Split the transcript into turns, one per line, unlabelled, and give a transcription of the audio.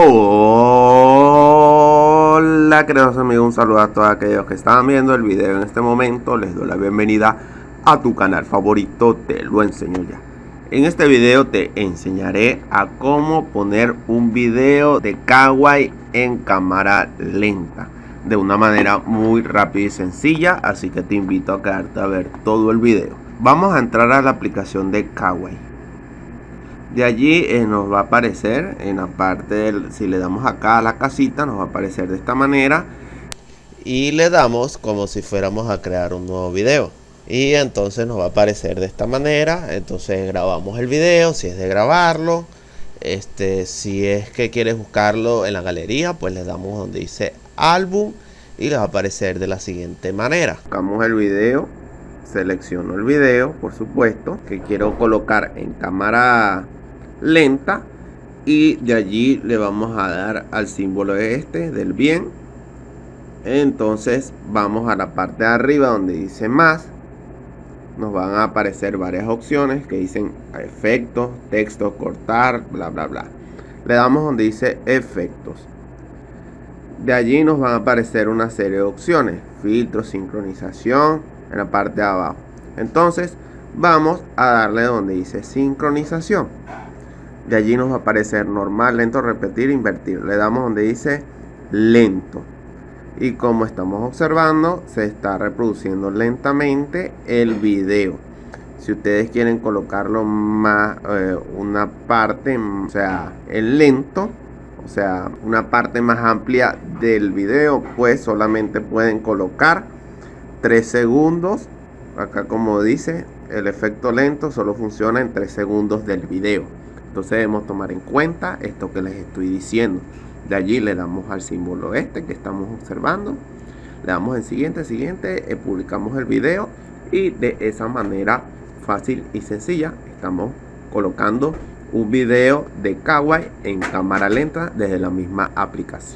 Hola queridos amigos, un saludo a todos aquellos que están viendo el video en este momento. Les doy la bienvenida a tu canal favorito, Te Lo Enseño Ya. En este video te enseñaré a cómo poner un video de Kawaii en cámara lenta de una manera muy rápida y sencilla, así que te invito a quedarte a ver todo el video. Vamos a entrar a la aplicación de Kawaii. De allí nos va a aparecer en la parte si le damos acá a la casita, nos va a aparecer de esta manera y le damos como si fuéramos a crear un nuevo video y entonces nos va a aparecer de esta manera. Entonces grabamos el video, si es de grabarlo, si es que quieres buscarlo en la galería, pues le damos donde dice álbum y les va a aparecer de la siguiente manera. Buscamos el video, selecciono el video, por supuesto, que quiero colocar en cámara lenta y de allí le vamos a dar al símbolo del bien. Entonces vamos a la parte de arriba donde dice más. Nos van a aparecer varias opciones que dicen efectos, texto, cortar, bla bla bla. Le damos donde dice efectos. De allí nos van a aparecer una serie de opciones, filtro, sincronización, en la parte de abajo. Entonces vamos a darle donde dice sincronización. De allí nos va a aparecer normal, lento, repetir, invertir. Le damos donde dice lento. Y como estamos observando, se está reproduciendo lentamente el video. Si ustedes quieren colocarlo más, una parte, o sea, el lento, o sea, una parte más amplia del video, pues solamente pueden colocar 3 segundos. Acá como dice, el efecto lento solo funciona en 3 segundos del video. Entonces debemos tomar en cuenta esto que les estoy diciendo. De allí le damos al símbolo que estamos observando. Le damos en siguiente, publicamos el video. Y de esa manera fácil y sencilla estamos colocando un video de Kawaii en cámara lenta desde la misma aplicación.